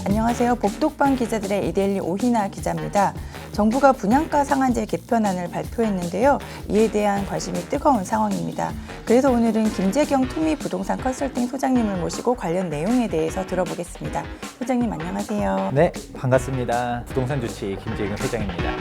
안녕하세요. 복독방 기자들의 이데일리 오희나 기자입니다. 정부가 분양가 상한제 개편안을 발표했는데요. 이에 대한 관심이 뜨거운 상황입니다. 그래서 오늘은 김재경 투미부동산 컨설팅 소장님을 모시고 관련 내용에 대해서 들어보겠습니다. 소장님 안녕하세요. 네, 반갑습니다. 부동산 주치 김재경 소장입니다.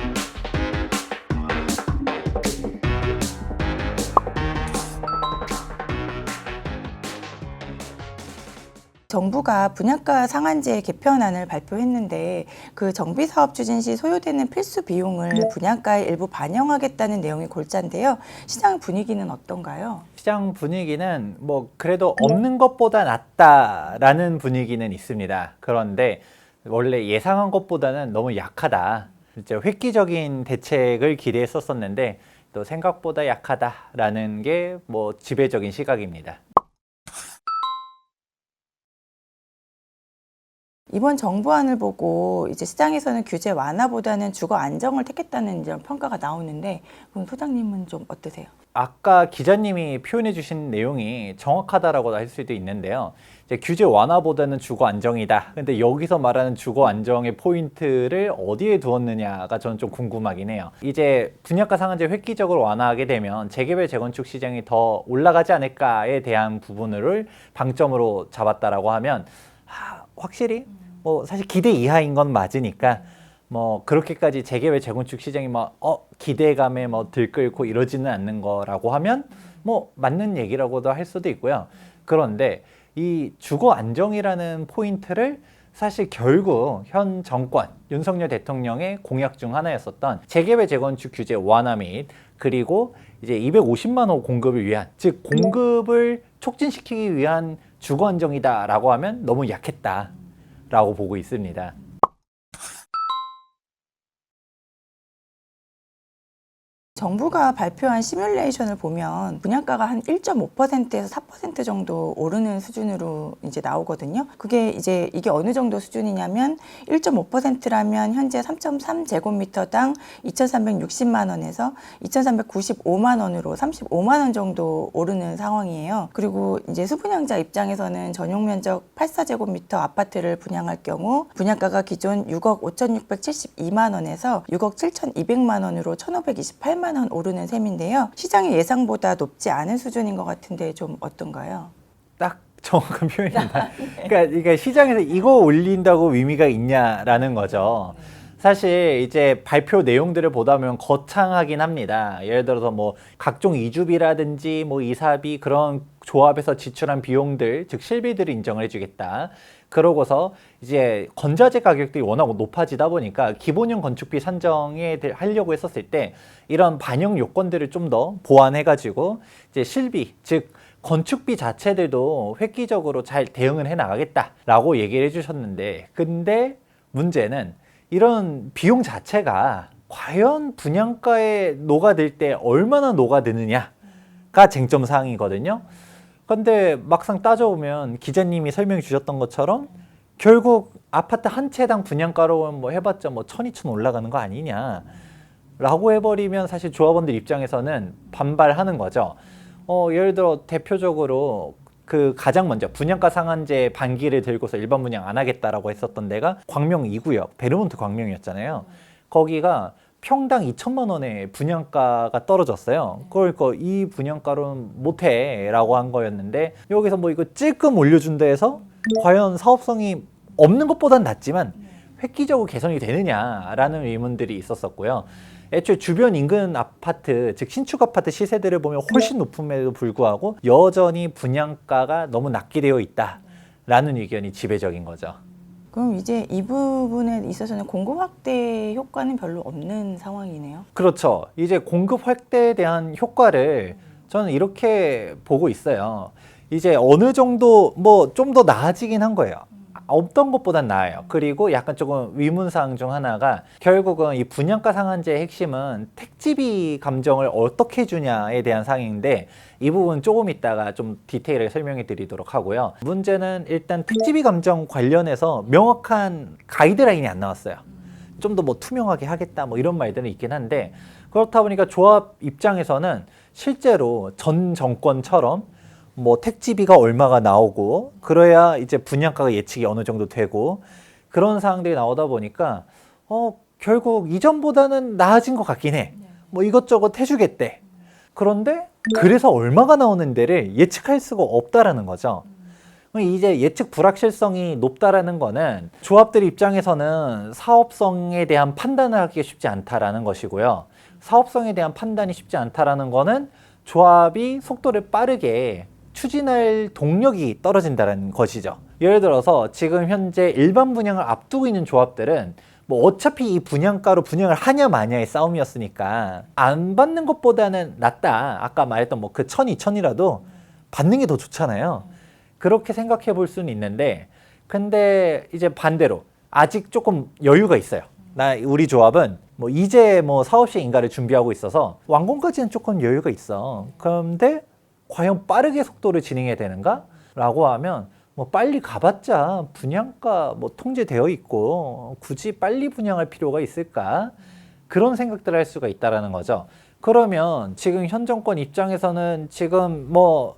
정부가 분양가 상한제 개편안을 발표했는데 그 정비사업 추진 시 소요되는 필수 비용을 분양가에 일부 반영하겠다는 내용이 골자인데요. 시장 분위기는 어떤가요? 시장 분위기는 그래도 없는 것보다 낫다라는 분위기는 있습니다. 그런데 원래 예상한 것보다는 너무 약하다. 진짜 획기적인 대책을 기대했었는데 또 생각보다 약하다라는 게 지배적인 시각입니다. 이번 정부안을 보고 이제 시장에서는 규제 완화보다는 주거 안정을 택했다는 이런 평가가 나오는데 그럼 소장님은 좀 어떠세요? 아까 기자님이 표현해 주신 내용이 정확하다라고 할 수도 있는데요. 이제 규제 완화보다는 주거 안정이다. 근데 여기서 말하는 주거 안정의 포인트를 어디에 두었느냐가 저는 좀 궁금하긴 해요. 이제 분양가 상한제 획기적으로 완화하게 되면 재개발 재건축 시장이 더 올라가지 않을까에 대한 부분을 방점으로 잡았다라고 하면 확실히 사실 기대 이하인 건 맞으니까 그렇게까지 재개발 재건축 시장이 기대감에 들끓고 이러지는 않는 거라고 하면 맞는 얘기라고도 할 수도 있고요. 그런데 이 주거 안정이라는 포인트를 사실 결국 현 정권 윤석열 대통령의 공약 중 하나였었던 재개발 재건축 규제 완화 및 그리고 이제 250만 호 공급을 위한, 즉 공급을 촉진시키기 위한 주거 안정이다라고 하면 너무 약했다라고 보고 있습니다. 정부가 발표한 시뮬레이션을 보면 분양가가 한 1.5%에서 4% 정도 오르는 수준으로 이제 나오거든요. 이게 어느 정도 수준이냐면 1.5%라면 현재 3.3제곱미터당 2,360만 원에서 2,395만 원으로 35만 원 정도 오르는 상황이에요. 그리고 이제 수분양자 입장에서는 전용 면적 84제곱미터 아파트를 분양할 경우 분양가가 기존 6억 5,672만 원에서 6억 7,200만 원으로 1,528만 원 오르는 셈인데요. 시장의 예상보다 높지 않은 수준인 것 같은데 좀 어떤가요? 딱 정확한 표현입니다. 그러니까 시장에서 이거 올린다고 의미가 있냐라는 거죠. 사실 이제 발표 내용들을 보다 보면 거창하긴 합니다. 예를 들어서 각종 이주비라든지 이사비 그런 조합에서 지출한 비용들, 즉 실비들을 인정을 해주겠다. 그러고서 이제 건자재 가격들이 워낙 높아지다 보니까 기본형 건축비 산정에 하려고 했었을 때 이런 반영 요건들을 좀 더 보완해가지고 이제 실비, 즉 건축비 자체들도 획기적으로 잘 대응을 해 나가겠다라고 얘기를 해주셨는데, 근데 문제는 이런 비용 자체가 과연 분양가에 녹아들 때 얼마나 녹아드느냐가 쟁점 사항이거든요. 근데 막상 따져보면 기자님이 설명해 주셨던 것처럼 결국 아파트 한 채당 분양가로 해봤자 1,000, 2,000 올라가는 거 아니냐 라고 해버리면 사실 조합원들 입장에서는 반발하는 거죠. 예를 들어 대표적으로 가장 먼저 분양가 상한제 반기를 들고서 일반 분양 안 하겠다라고 했었던 데가 광명 2구역 베르몬트 광명이었잖아요. 거기가 평당 2천만 원의 분양가가 떨어졌어요. 그러니까 이 분양가로는 못해라고 한 거였는데 여기서 이거 찔끔 올려준다 해서 과연 사업성이 없는 것보단 낫지만 획기적으로 개선이 되느냐라는 의문들이 있었었고요. 애초에 주변 인근 아파트, 즉 신축 아파트 시세들을 보면 훨씬 높음에도 불구하고 여전히 분양가가 너무 낮게 되어 있다라는 의견이 지배적인 거죠. 그럼 이제 이 부분에 있어서는 공급 확대 효과는 별로 없는 상황이네요. 그렇죠. 이제 공급 확대에 대한 효과를 저는 이렇게 보고 있어요. 이제 어느 정도 좀 더 나아지긴 한 거예요. 없던 것보단 나아요. 그리고 약간 조금 의문사항 중 하나가 결국은 이 분양가 상한제의 핵심은 택지비 감정을 어떻게 해주냐에 대한 사항인데 이 부분 조금 이따가 좀 디테일하게 설명해 드리도록 하고요. 문제는 일단 택지비 감정 관련해서 명확한 가이드라인이 안 나왔어요. 좀 더 투명하게 하겠다 이런 말들은 있긴 한데 그렇다 보니까 조합 입장에서는 실제로 전 정권처럼 택지비가 얼마가 나오고 그래야 이제 분양가가 예측이 어느 정도 되고 그런 사항들이 나오다 보니까 결국 이전보다는 나아진 것 같긴 해. 뭐 이것저것 해주겠대. 그런데 그래서 얼마가 나오는 데를 예측할 수가 없다라는 거죠. 이제 예측 불확실성이 높다라는 거는 조합들 입장에서는 사업성에 대한 판단을 하기가 쉽지 않다라는 것이고요. 사업성에 대한 판단이 쉽지 않다라는 거는 조합이 속도를 빠르게 추진할 동력이 떨어진다는 것이죠. 예를 들어서 지금 현재 일반 분양을 앞두고 있는 조합들은 뭐 어차피 이 분양가로 분양을 하냐 마냐의 싸움이었으니까 안 받는 것보다는 낫다. 아까 말했던 뭐 그 1,000, 2,000이라도 받는 게 더 좋잖아요. 그렇게 생각해 볼 수는 있는데, 근데 이제 반대로 아직 조금 여유가 있어요. 우리 조합은 뭐 이제 뭐 사업 시행인가를 준비하고 있어서 완공까지는 조금 여유가 있어. 그런데 과연 빠르게 속도를 진행해야 되는가? 라고 하면 뭐 빨리 가봤자 분양가 뭐 통제되어 있고 굳이 빨리 분양할 필요가 있을까? 그런 생각들을 할 수가 있다라는 거죠. 그러면 지금 현 정권 입장에서는 지금 뭐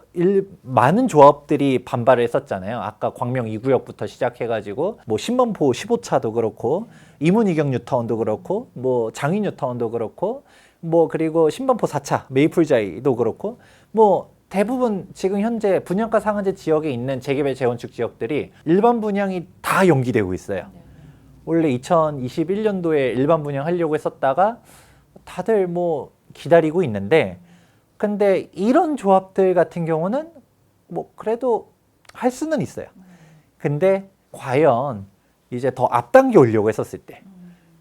많은 조합들이 반발을 했었잖아요. 아까 광명 2구역부터 시작해가지고 뭐 신만포 15차도 그렇고 이문이경 뉴타운도 그렇고 뭐 장인 뉴타운도 그렇고 뭐 그리고 신반포 4차 메이플자이도 그렇고 뭐 대부분 지금 현재 분양가 상한제 지역에 있는 재개발 재건축 지역들이 일반 분양이 다 연기되고 있어요. 원래 2021년도에 일반 분양하려고 했었다가 다들 뭐 기다리고 있는데, 근데 이런 조합들 같은 경우는 뭐 그래도 할 수는 있어요. 근데 과연 이제 더 앞당겨 오려고 했었을 때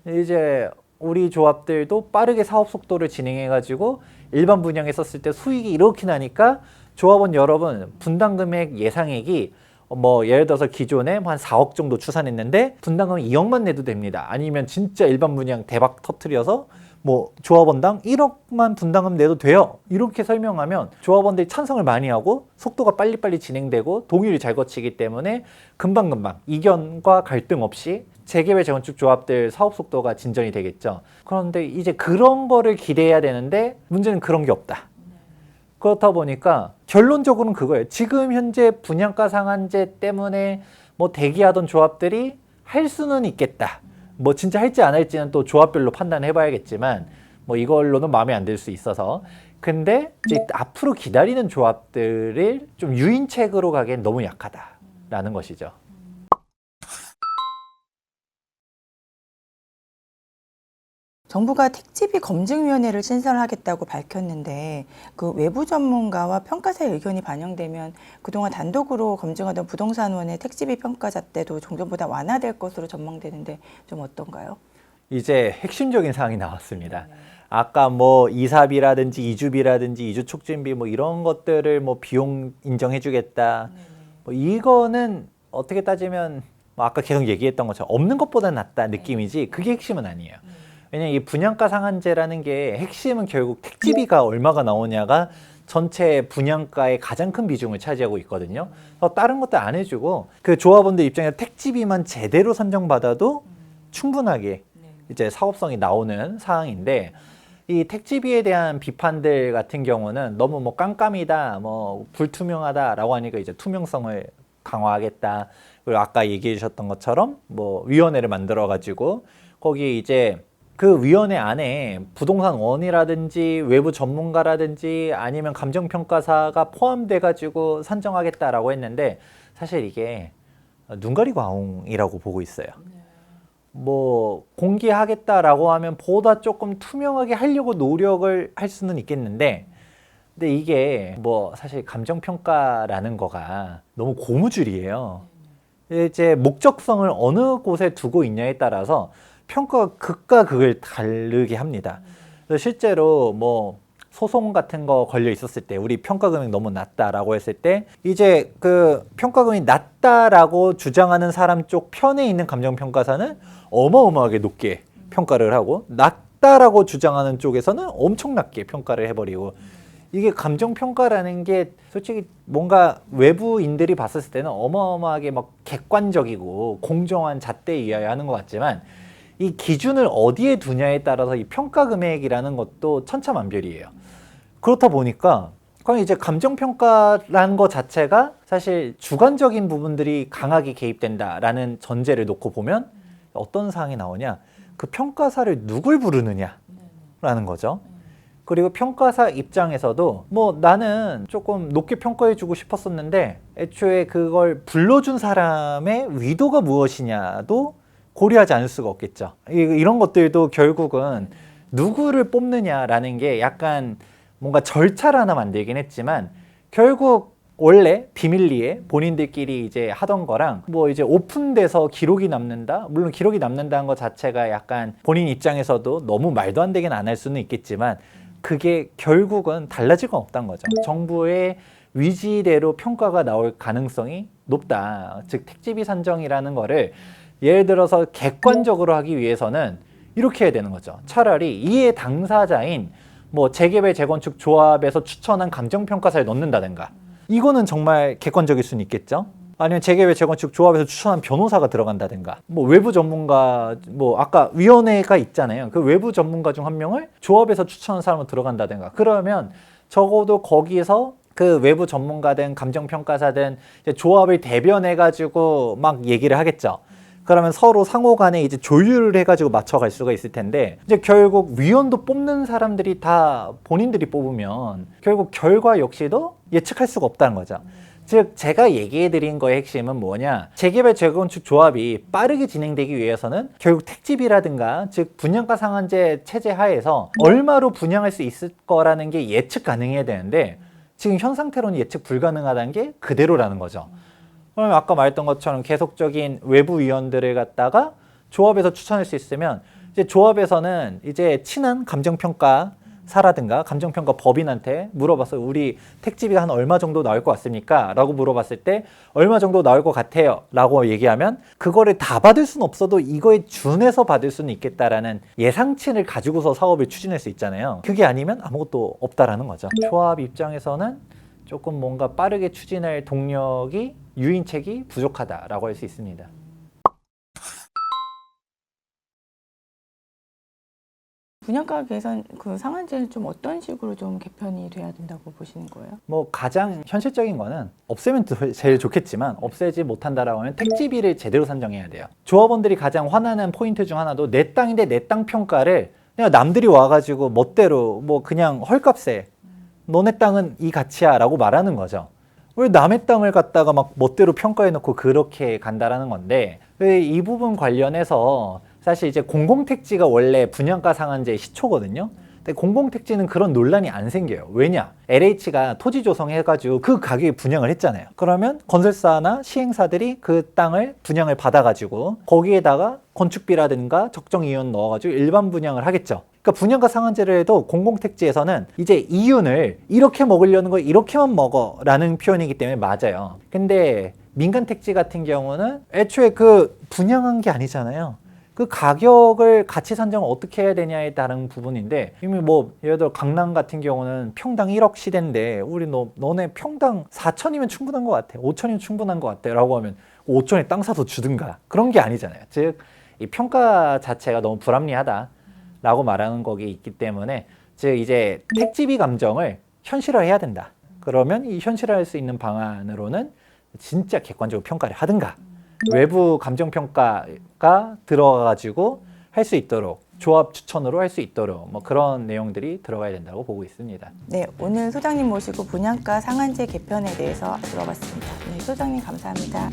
이제 우리 조합들도 빠르게 사업 속도를 진행해가지고 일반 분양했었을 때 수익이 이렇게 나니까 조합원 여러분 분담 금액 예상액이 뭐 예를 들어서 기존에 한 4억 정도 추산했는데 분담금 2억만 내도 됩니다. 아니면 진짜 일반 분양 대박 터트려서 뭐 조합원당 1억만 분담금 내도 돼요. 이렇게 설명하면 조합원들이 찬성을 많이 하고 속도가 빨리빨리 진행되고 동의를 잘 거치기 때문에 금방금방 이견과 갈등 없이 재개발 재건축 조합들 사업 속도가 진전이 되겠죠. 그런데 이제 그런 거를 기대해야 되는데 문제는 그런 게 없다. 그렇다 보니까 결론적으로는 그거예요. 지금 현재 분양가 상한제 때문에 뭐 대기하던 조합들이 할 수는 있겠다. 뭐 진짜 할지 안 할지는 또 조합별로 판단해 봐야겠지만 뭐 이걸로는 마음에 안 들 수 있어서, 근데 이제 앞으로 기다리는 조합들을 좀 유인책으로 가기엔 너무 약하다라는 것이죠. 정부가 택지비 검증위원회를 신설하겠다고 밝혔는데 그 외부 전문가와 평가사의 의견이 반영되면 그동안 단독으로 검증하던 부동산원의 택지비 평가 잣대도 종전보다 완화될 것으로 전망되는데 좀 어떤가요? 이제 핵심적인 사항이 나왔습니다. 아까 뭐 이사비라든지 이주비라든지 이주 촉진비 뭐 이런 것들을 뭐 비용 인정해주겠다. 뭐 이거는 어떻게 따지면 뭐 아까 계속 얘기했던 것처럼 없는 것보다 낫다 느낌이지 그게 핵심은 아니에요. 왜냐면 이 분양가 상한제라는 게 핵심은 결국 택지비가 얼마가 나오냐가 전체 분양가의 가장 큰 비중을 차지하고 있거든요. 다른 것들 안 해주고 그 조합원들 입장에서 택지비만 제대로 선정받아도 충분하게 이제 사업성이 나오는 사항인데, 이 택지비에 대한 비판들 같은 경우는 너무 뭐 깜깜이다, 뭐 불투명하다라고 하니까 이제 투명성을 강화하겠다. 그리고 아까 얘기해 주셨던 것처럼 뭐 위원회를 만들어 가지고 거기 이제 그 위원회 안에 부동산 원이라든지 외부 전문가라든지 아니면 감정평가사가 포함돼 가지고 산정하겠다라고 했는데 사실 이게 눈 가리고 아웅이라고 보고 있어요. 뭐 공개하겠다라고 하면 보다 조금 투명하게 하려고 노력을 할 수는 있겠는데, 근데 이게 뭐 사실 감정평가라는 거가 너무 고무줄이에요. 이제 목적성을 어느 곳에 두고 있냐에 따라서 평가가 극과 극을 다르게 합니다. 그래서 실제로 뭐 소송 같은 거 걸려 있었을 때 우리 평가 금액 너무 낮다라고 했을 때 이제 그 평가 금액이 낮다라고 주장하는 사람 쪽 편에 있는 감정평가사는 어마어마하게 높게 평가를 하고 낮다라고 주장하는 쪽에서는 엄청 낮게 평가를 해버리고, 이게 감정평가라는 게 솔직히 뭔가 외부인들이 봤을 때는 어마어마하게 막 객관적이고 공정한 잣대에 의하여 하는 것 같지만 이 기준을 어디에 두냐에 따라서 이 평가 금액이라는 것도 천차만별이에요. 그렇다 보니까 그럼 이제 감정평가라는 것 자체가 사실 주관적인 부분들이 강하게 개입된다라는 전제를 놓고 보면 어떤 사항이 나오냐? 그 평가사를 누굴 부르느냐라는 거죠. 그리고 평가사 입장에서도 뭐 나는 조금 높게 평가해주고 싶었었는데 애초에 그걸 불러준 사람의 의도가 무엇이냐도 고려하지 않을 수가 없겠죠. 이런 것들도 결국은 누구를 뽑느냐라는 게 약간 뭔가 절차를 하나 만들긴 했지만 결국 원래 비밀리에 본인들끼리 이제 하던 거랑 뭐 이제 오픈돼서 기록이 남는다? 물론 기록이 남는다는 것 자체가 약간 본인 입장에서도 너무 말도 안 되긴 안 할 수는 있겠지만 그게 결국은 달라질 건 없다는 거죠. 정부의 위지대로 평가가 나올 가능성이 높다. 즉 택지비 산정이라는 거를 예를 들어서 객관적으로 하기 위해서는 이렇게 해야 되는 거죠. 차라리 이해 당사자인 뭐 재개발 재건축 조합에서 추천한 감정평가사를 넣는다든가 이거는 정말 객관적일 수는 있겠죠. 아니면 재개발 재건축 조합에서 추천한 변호사가 들어간다든가 뭐 외부 전문가 뭐 아까 위원회가 있잖아요. 그 외부 전문가 중 한 명을 조합에서 추천한 사람으로 들어간다든가 그러면 적어도 거기서 그 외부 전문가든 감정평가사든 이제 조합을 대변해 가지고 막 얘기를 하겠죠. 그러면 서로 상호 간에 이제 조율을 해가지고 맞춰갈 수가 있을 텐데 이제 결국 위원도 뽑는 사람들이 다 본인들이 뽑으면 결국 결과 역시도 예측할 수가 없다는 거죠. 즉 제가 얘기해드린 거의 핵심은 뭐냐, 재개발 재건축 조합이 빠르게 진행되기 위해서는 결국 택지비라든가 즉 분양가 상한제 체제 하에서 얼마로 분양할 수 있을 거라는 게 예측 가능해야 되는데 지금 현 상태로는 예측 불가능하다는 게 그대로라는 거죠. 그러면 아까 말했던 것처럼 계속적인 외부 위원들을 갖다가 조합에서 추천할 수 있으면 이제 조합에서는 이제 친한 감정평가사라든가 감정평가 법인한테 물어봤어요. 우리 택지비가 한 얼마 정도 나올 것 같습니까? 라고 물어봤을 때 얼마 정도 나올 것 같아요 라고 얘기하면 그거를 다 받을 수는 없어도 이거에 준해서 받을 수는 있겠다라는 예상치를 가지고서 사업을 추진할 수 있잖아요. 그게 아니면 아무것도 없다라는 거죠. 조합 입장에서는 조금 뭔가 빠르게 추진할 동력이 유인책이 부족하다라고 할 수 있습니다. 분양가 개선 그 상한제는 좀 어떤 식으로 좀 개편이 돼야 된다고 보시는 거예요? 뭐 가장 현실적인 거는 없애면 제일 좋겠지만 없애지 못한다라고 하면 택지비를 제대로 산정해야 돼요. 조합원들이 가장 화나는 포인트 중 하나도 내 땅인데 내 땅 평가를 그냥 남들이 와가지고 멋대로 뭐 그냥 헐값에 너네 땅은 이 가치야 라고 말하는 거죠. 왜 남의 땅을 갖다가 막 멋대로 평가해놓고 그렇게 간다라는 건데 이 부분 관련해서 사실 이제 공공택지가 원래 분양가 상한제의 시초거든요. 근데 공공택지는 그런 논란이 안 생겨요. 왜냐? LH가 토지 조성해가지고 그 가격에 분양을 했잖아요. 그러면 건설사나 시행사들이 그 땅을 분양을 받아가지고 거기에다가 건축비라든가 적정 이윤 넣어가지고 일반 분양을 하겠죠. 그러니까 분양가 상한제를 해도 공공택지에서는 이제 이윤을 이렇게 먹으려는 거 이렇게만 먹어라는 표현이기 때문에 맞아요. 근데 민간택지 같은 경우는 애초에 그 분양한 게 아니잖아요. 그 가격을 가치 산정을 어떻게 해야 되냐에 따른 부분인데 이미 뭐 예를 들어 강남 같은 경우는 평당 1억 시대인데 우리 너네 평당 4천이면 충분한 것 같아 5천이면 충분한 것 같아 라고 하면 5천에 땅 사서 주든가 그런 게 아니잖아요. 즉 이 평가 자체가 너무 불합리하다 라고 말하는 거기 있기 때문에 즉 이제 택지비 감정을 현실화해야 된다. 그러면 이 현실화할 수 있는 방안으로는 진짜 객관적으로 평가를 하든가 외부 감정평가가 들어가가지고 할 수 있도록 조합 추천으로 할 수 있도록 뭐 그런 내용들이 들어가야 된다고 보고 있습니다. 네, 오늘 소장님 모시고 분양가 상한제 개편에 대해서 들어봤습니다. 네, 소장님 감사합니다.